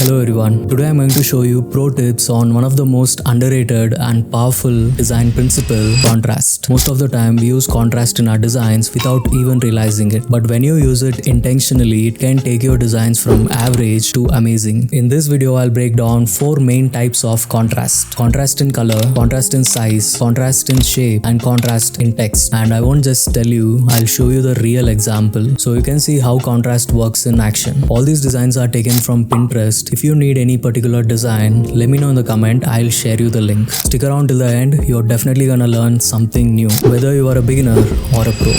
Hello everyone, today I'm going to show you pro tips on one of the most underrated and powerful design principle, contrast. Most of the time we use contrast in our designs without even realizing it, but when you use it intentionally, it can take your designs from average to amazing. In this video, I'll break down 4 main types of contrast. Contrast in color, contrast in size, contrast in shape, and contrast in text. And I won't just tell you, I'll show you the real example so you can see how contrast works in action. All these designs are taken from Pinterest. If you need any particular design, let me know in the comment, I'll share you the link. Stick around till the end, you're definitely gonna learn something new, whether you are a beginner or a pro.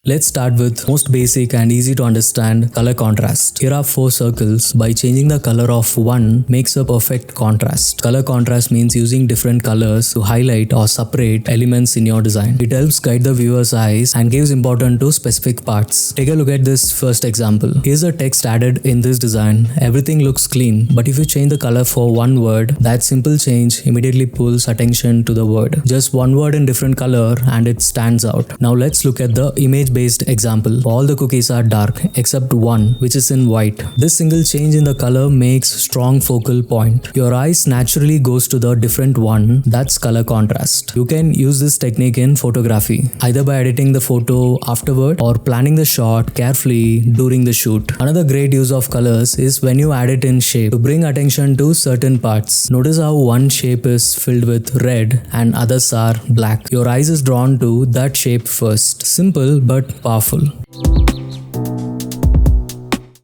Let's start with most basic and easy to understand color contrast. Here are 4 circles. By changing the color of one makes a perfect contrast. Color contrast means using different colors to highlight or separate elements in your design. It helps guide the viewer's eyes and gives importance to specific parts. Take a look at this first example. Here's a text added in this design. Everything looks clean, but if you change the color for one word, that simple change immediately pulls attention to the word. Just one word in different color and it stands out. Now let's look at the image based example. All the cookies are dark except one, which is in white. This single change in the color makes strong focal point. Your eyes naturally goes to the different one. That's color contrast. You can use this technique in photography, either by editing the photo afterward or planning the shot carefully during the shoot. Another great use of colors is when you add it in shape to bring attention to certain parts. Notice how one shape is filled with red and others are black. Your eyes is drawn to that shape first. Simple but powerful.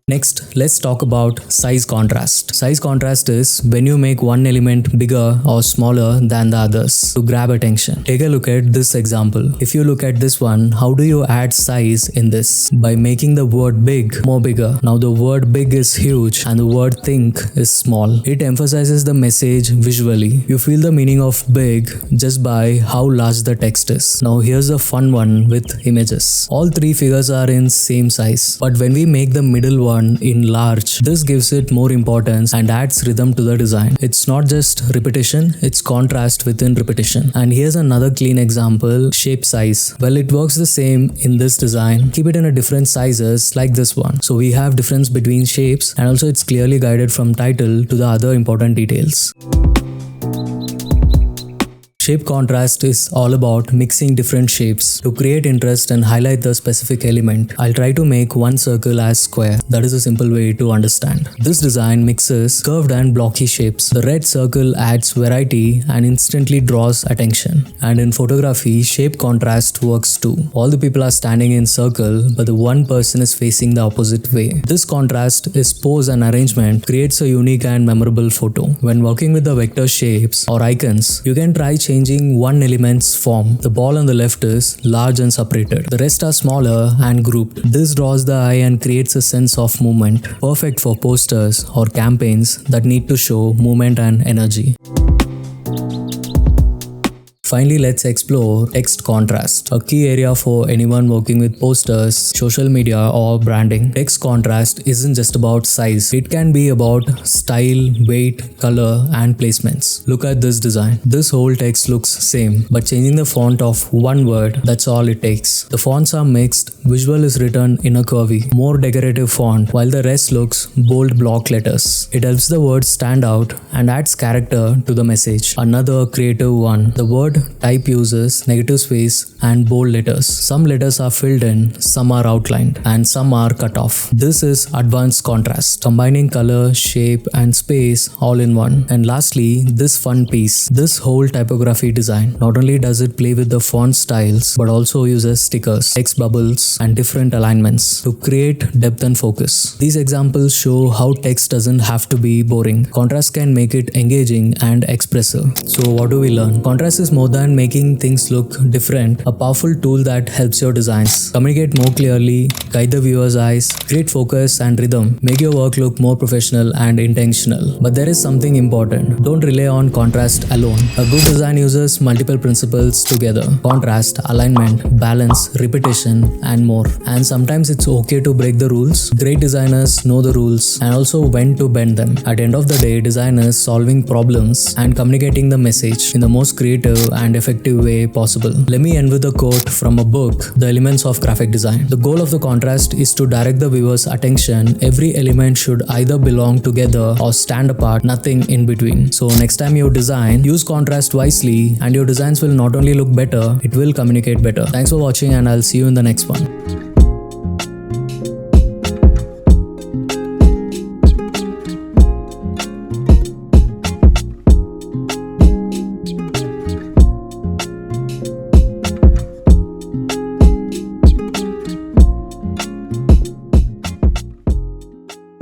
Next, let's talk about size contrast. Size contrast is when you make one element bigger or smaller than the others to grab attention. Take a look at this example. If you look at this one, how do you add size in this? By making the word big more bigger. Now the word big is huge and the word think is small. It emphasizes the message visually. You feel the meaning of big just by how large the text is. Now here's a fun one with images. All 3 figures are in same size, but when we make the middle one in large, this gives it more importance and adds rhythm to the design. It's not just repetition, it's contrast within repetition. And here's another clean example, shape size. Well, it works the same in this design. Keep it in a different sizes like this one. So we have difference between shapes and also it's clearly guided from title to the other important details. Shape contrast is all about mixing different shapes to create interest and highlight the specific element. I'll try to make one circle as square. That is a simple way to understand. This design mixes curved and blocky shapes. The red circle adds variety and instantly draws attention. And in photography, shape contrast works too. All the people are standing in circle, but the one person is facing the opposite way. This contrast is pose and arrangement creates a unique and memorable photo. When working with the vector shapes or icons, you can try changing one element's form. The ball on the left is large and separated. The rest are smaller and grouped. This draws the eye and creates a sense of movement. Perfect for posters or campaigns that need to show movement and energy. Finally, let's explore text contrast, a key area for anyone working with posters, social media, or branding. Text contrast isn't just about size. It can be about style, weight, color, and placements. Look at this design. This whole text looks same, but changing the font of one word, that's all it takes. The fonts are mixed. Visual is written in a curvy, more decorative font, while the rest looks bold block letters. It helps the word stand out and adds character to the message. Another creative one, the word type uses negative space and bold letters. Some letters are filled in, some are outlined, and some are cut off. This is advanced contrast, combining color, shape, and space all in one. And lastly, this fun piece, this whole typography design. Not only does it play with the font styles, but also uses stickers, text bubbles, and different alignments to create depth and focus. These examples show how text doesn't have to be boring. Contrast can make it engaging and expressive. So what do we learn? Contrast is more than making things look different, a powerful tool that helps your designs communicate more clearly, guide the viewer's eyes, create focus and rhythm, make your work look more professional and intentional. But there is something important. Don't rely on contrast alone. A good design uses multiple principles together: contrast, alignment, balance, repetition, and more. And sometimes it's okay to break the rules. Great designers know the rules and also when to bend them. At the end of the day, design is solving problems and communicating the message in the most creative and effective way possible. Let me end with a quote from a book, The Elements of Graphic Design. The goal of the contrast is to direct the viewer's attention. Every element should either belong together or stand apart, nothing in between. So next time you design, use contrast wisely and your designs will not only look better, it will communicate better. Thanks for watching and I'll see you in the next one.